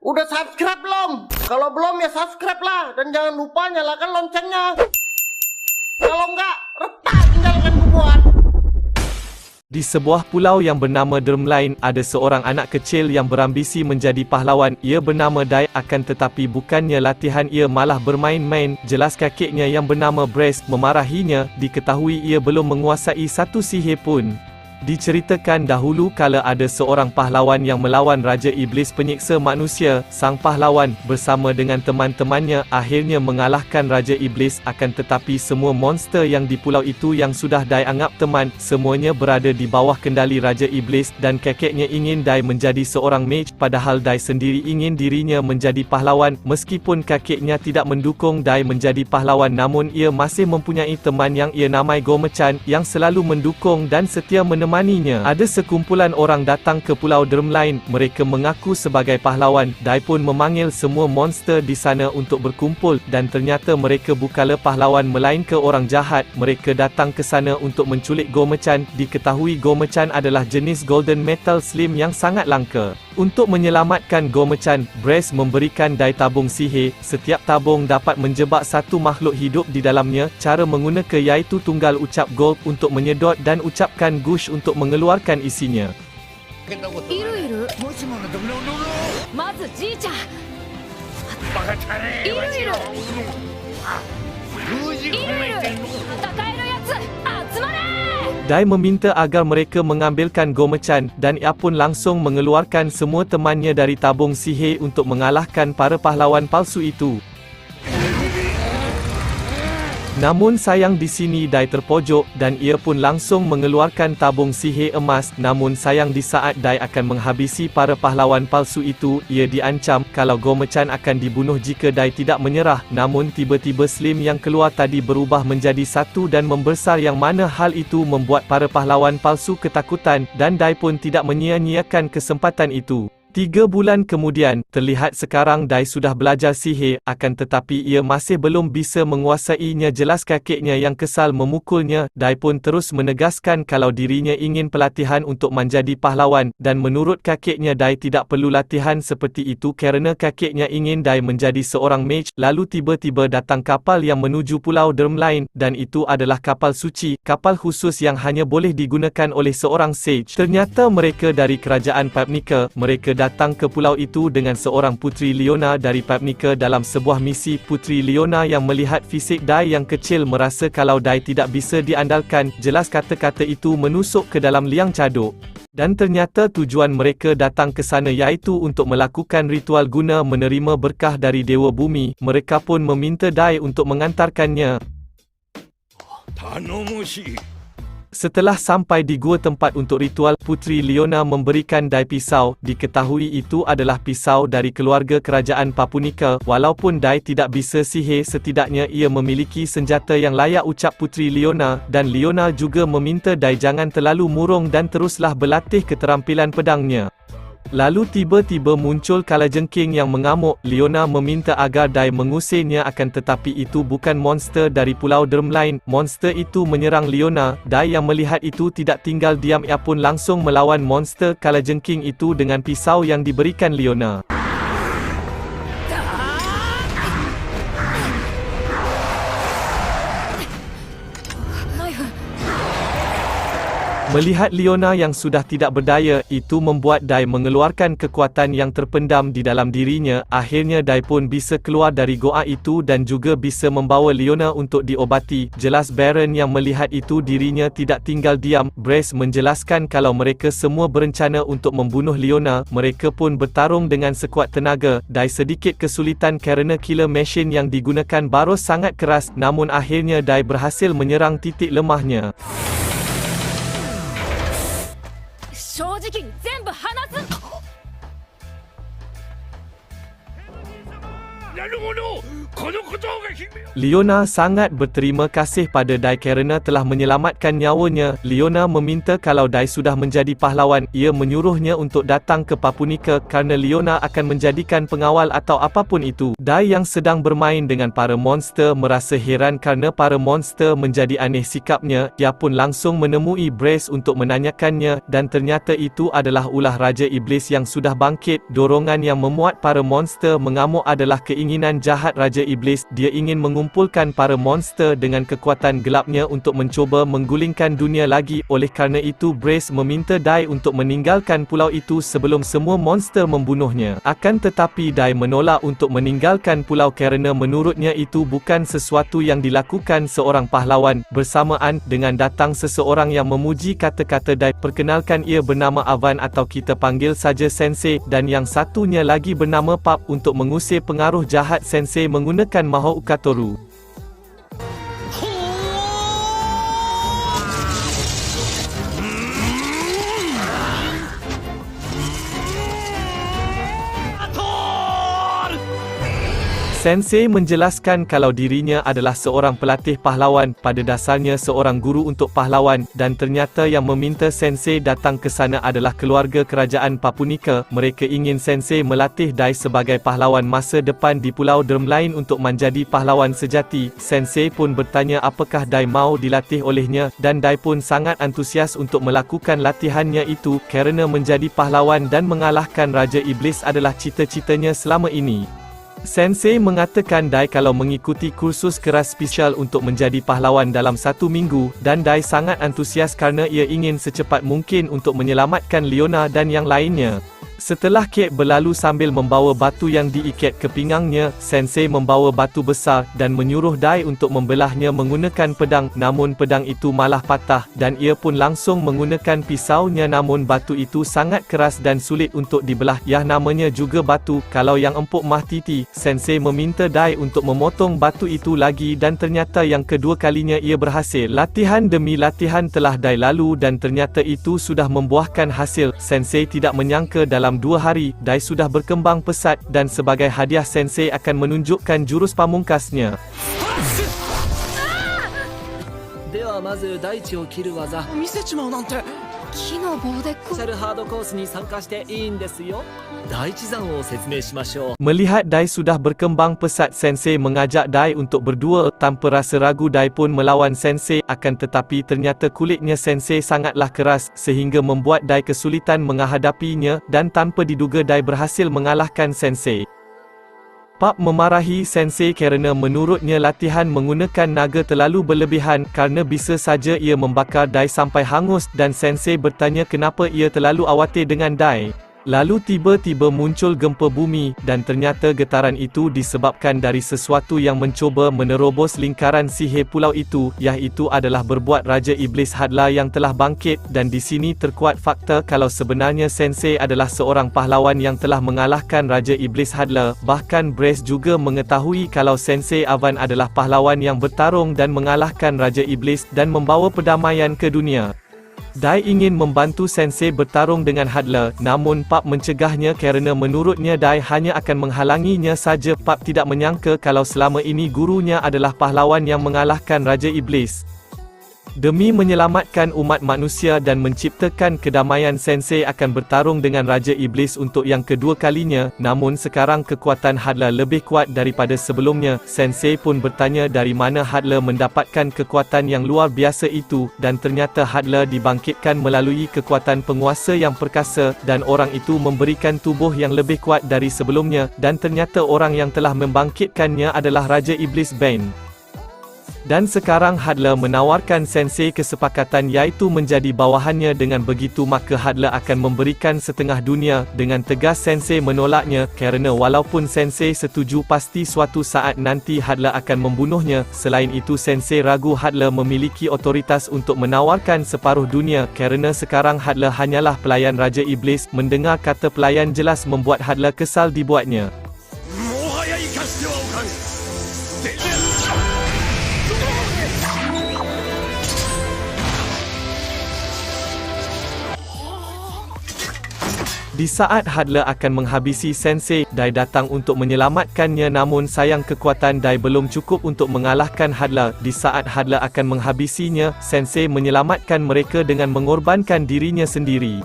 Udah subscribe belum? Kalau belum ya subscribe lah. Dan jangan lupa nyalakan loncengnya. Kalau enggak, retak tinggalkan bubuan. Di sebuah pulau yang bernama Drumline, ada seorang anak kecil yang berambisi menjadi pahlawan. Ia bernama Dai, akan tetapi bukannya latihan ia malah bermain-main. Jelas kakeknya yang bernama Brace memarahinya, diketahui ia belum menguasai satu sihir pun. Diceritakan dahulu kala ada seorang pahlawan yang melawan Raja Iblis penyiksa manusia. Sang pahlawan bersama dengan teman-temannya akhirnya mengalahkan Raja Iblis, akan tetapi semua monster yang di pulau itu yang sudah Dai anggap teman, semuanya berada di bawah kendali Raja Iblis, dan kakeknya ingin Dai menjadi seorang mage, padahal Dai sendiri ingin dirinya menjadi pahlawan. Meskipun kakeknya tidak mendukung Dai menjadi pahlawan, namun ia masih mempunyai teman yang ia namai Go-Machan yang selalu mendukung dan setia menemaninya. Ada sekumpulan orang datang ke Pulau Drumline. Mereka mengaku sebagai pahlawan. Dai pun memanggil semua monster di sana untuk berkumpul, dan ternyata mereka bukanlah pahlawan melainkan orang jahat. Mereka datang ke sana untuk menculik Go-Machan. Diketahui Go-Machan adalah jenis golden metal slim yang sangat langka. Untuk menyelamatkan Go-Machan, Brace memberikan Dai tabung sihir. Setiap tabung dapat menjebak satu makhluk hidup di dalamnya. Cara menggunakan iaitu tunggal ucap gulp untuk menyedot dan ucapkan gush untuk mengeluarkan isinya. Iru-iru. Mazu ji-chan. Iru-iru. Iru-iru. Takaeru yatsu, atsumare! Dai meminta agar mereka mengambilkan Go-Machan, dan ia pun langsung mengeluarkan semua temannya dari tabung sihir untuk mengalahkan para pahlawan palsu itu. Namun sayang di sini Dai terpojok, dan ia pun langsung mengeluarkan tabung sihir emas. Namun sayang di saat Dai akan menghabisi para pahlawan palsu itu, ia diancam kalau Go-Machan akan dibunuh jika Dai tidak menyerah. Namun tiba-tiba slim yang keluar tadi berubah menjadi satu dan membesar, yang mana hal itu membuat para pahlawan palsu ketakutan, dan Dai pun tidak menyia-nyiakan kesempatan itu. 3 bulan kemudian, terlihat sekarang Dai sudah belajar sihir, akan tetapi ia masih belum bisa menguasainya. Jelas kakeknya yang kesal memukulnya. Dai pun terus menegaskan kalau dirinya ingin pelatihan untuk menjadi pahlawan, dan menurut kakeknya Dai tidak perlu latihan seperti itu kerana kakeknya ingin Dai menjadi seorang mage. Lalu tiba-tiba datang kapal yang menuju Pulau Drumline, dan itu adalah kapal suci, kapal khusus yang hanya boleh digunakan oleh seorang sage. Ternyata mereka dari kerajaan Papnica. Mereka datang ke pulau itu dengan seorang Putri Leona dari Papnica dalam sebuah misi. Putri Leona yang melihat fisik Dai yang kecil merasa kalau Dai tidak bisa diandalkan. Jelas kata-kata itu menusuk ke dalam liang caduk. Dan ternyata tujuan mereka datang ke sana iaitu untuk melakukan ritual guna menerima berkah dari Dewa Bumi. Mereka pun meminta Dai untuk mengantarkannya. Setelah sampai di gua tempat untuk ritual, Putri Leona memberikan Dai pisau. Diketahui itu adalah pisau dari keluarga kerajaan Papunica. Walaupun Dai tidak bisa sihir, setidaknya ia memiliki senjata yang layak, ucap Putri Leona. Dan Leona juga meminta Dai jangan terlalu murung dan teruslah berlatih keterampilan pedangnya. Lalu tiba-tiba muncul kalajengking yang mengamuk. Leona meminta agar Dai mengusirnya, akan tetapi itu bukan monster dari Pulau Drumline. Monster itu menyerang Leona. Dai yang melihat itu tidak tinggal diam, ia pun langsung melawan monster kalajengking itu dengan pisau yang diberikan Leona. Melihat Leona yang sudah tidak berdaya, itu membuat Dai mengeluarkan kekuatan yang terpendam di dalam dirinya. Akhirnya Dai pun bisa keluar dari goa itu dan juga bisa membawa Leona untuk diobati. Jelas Baron yang melihat itu dirinya tidak tinggal diam. Brace menjelaskan kalau mereka semua berencana untuk membunuh Leona. Mereka pun bertarung dengan sekuat tenaga. Dai sedikit kesulitan kerana killer machine yang digunakan baros sangat keras, namun akhirnya Dai berhasil menyerang titik lemahnya. Leona sangat berterima kasih pada Dai kerana telah menyelamatkan nyawanya. Leona meminta kalau Dai sudah menjadi pahlawan, ia menyuruhnya untuk datang ke Papunika kerana Leona akan menjadikan pengawal atau apapun itu. Dai yang sedang bermain dengan para monster merasa heran kerana para monster menjadi aneh sikapnya. Ia pun langsung menemui Brace untuk menanyakannya dan ternyata itu adalah ulah Raja Iblis yang sudah bangkit. Dorongan yang memuat para monster mengamuk adalah keinginan jahat Raja Iblis. Dia ingin mengumpulkan para monster dengan kekuatan gelapnya untuk mencuba menggulingkan dunia lagi. Oleh kerana itu Brace meminta Dai untuk meninggalkan pulau itu sebelum semua monster membunuhnya. Akan tetapi Dai menolak untuk meninggalkan pulau kerana menurutnya itu bukan sesuatu yang dilakukan seorang pahlawan. Bersamaan dengan datang seseorang yang memuji kata-kata Dai. Perkenalkan, ia bernama Avan atau kita panggil saja Sensei, dan yang satunya lagi bernama Pap untuk mengusir pengaruh jahat Sensei menggunakan Mahou Ukatoru. Sensei menjelaskan kalau dirinya adalah seorang pelatih pahlawan, pada dasarnya seorang guru untuk pahlawan, dan ternyata yang meminta Sensei datang ke sana adalah keluarga kerajaan Papunika. Mereka ingin Sensei melatih Dai sebagai pahlawan masa depan di Pulau Drumline untuk menjadi pahlawan sejati. Sensei pun bertanya apakah Dai mau dilatih olehnya, dan Dai pun sangat antusias untuk melakukan latihannya itu kerana menjadi pahlawan dan mengalahkan Raja Iblis adalah cita-citanya selama ini. Sensei mengatakan Dai kalau mengikuti kursus keras spesial untuk menjadi pahlawan dalam 1 minggu, dan Dai sangat antusias kerana ia ingin secepat mungkin untuk menyelamatkan Leona dan yang lainnya. Setelah Kate berlalu sambil membawa batu yang diikat ke pinggangnya, Sensei membawa batu besar dan menyuruh Dai untuk membelahnya menggunakan pedang, namun pedang itu malah patah, dan ia pun langsung menggunakan pisaunya, namun batu itu sangat keras dan sulit untuk dibelah. Yah, namanya juga batu, kalau yang empuk mah titi. Sensei meminta Dai untuk memotong batu itu lagi dan ternyata yang kedua kalinya ia berhasil. Latihan demi latihan telah Dai lalu dan ternyata itu sudah membuahkan hasil. Sensei tidak menyangka dalam 2 hari, Dai sudah berkembang pesat, dan sebagai hadiah Sensei akan menunjukkan jurus pamungkasnya. ではまず大地を切る技見せちまうなんて木の棒でスペシャルハードコースに参加していいんですよ。第一山を説明しましょう。 Melihat Dai sudah berkembang pesat, Sensei mengajak Dai untuk berdua. Tanpa rasa ragu Dai pun melawan Sensei, akan tetapi ternyata kulitnya Sensei sangatlah keras sehingga membuat Dai kesulitan menghadapinya, dan tanpa diduga Dai berhasil mengalahkan Sensei. Pap memarahi Sensei kerana menurutnya latihan menggunakan naga terlalu berlebihan kerana bisa saja ia membakar Dai sampai hangus, dan Sensei bertanya kenapa ia terlalu khawatir dengan Dai. Lalu tiba-tiba muncul gempa bumi, dan ternyata getaran itu disebabkan dari sesuatu yang mencuba menerobos lingkaran sihir pulau itu, iaitu adalah berbuat Raja Iblis Hadla yang telah bangkit. Dan di sini terkuat fakta kalau sebenarnya Sensei adalah seorang pahlawan yang telah mengalahkan Raja Iblis Hadla. Bahkan Brace juga mengetahui kalau Sensei Avan adalah pahlawan yang bertarung dan mengalahkan Raja Iblis dan membawa perdamaian ke dunia. Dai ingin membantu Sensei bertarung dengan Hadla, namun Pap mencegahnya kerana menurutnya Dai hanya akan menghalanginya saja. Pap tidak menyangka kalau selama ini gurunya adalah pahlawan yang mengalahkan Raja Iblis. Demi menyelamatkan umat manusia dan menciptakan kedamaian, Sensei akan bertarung dengan Raja Iblis untuk yang kedua kalinya. Namun sekarang kekuatan Hadla lebih kuat daripada sebelumnya. Sensei pun bertanya dari mana Hadla mendapatkan kekuatan yang luar biasa itu, dan ternyata Hadla dibangkitkan melalui kekuatan penguasa yang perkasa, dan orang itu memberikan tubuh yang lebih kuat dari sebelumnya, dan ternyata orang yang telah membangkitkannya adalah Raja Iblis Bane. Dan sekarang Hadla menawarkan Sensei kesepakatan iaitu menjadi bawahannya. Dengan begitu maka Hadla akan memberikan setengah dunia. Dengan tegas Sensei menolaknya kerana walaupun Sensei setuju pasti suatu saat nanti Hadla akan membunuhnya. Selain itu Sensei ragu Hadla memiliki otoritas untuk menawarkan separuh dunia kerana sekarang Hadla hanyalah pelayan Raja Iblis. Mendengar kata pelayan jelas membuat Hadla kesal dibuatnya. Di saat Hadler akan menghabisi Sensei, Dai datang untuk menyelamatkannya, namun sayang kekuatan Dai belum cukup untuk mengalahkan Hadler. Di saat Hadler akan menghabisinya, Sensei menyelamatkan mereka dengan mengorbankan dirinya sendiri.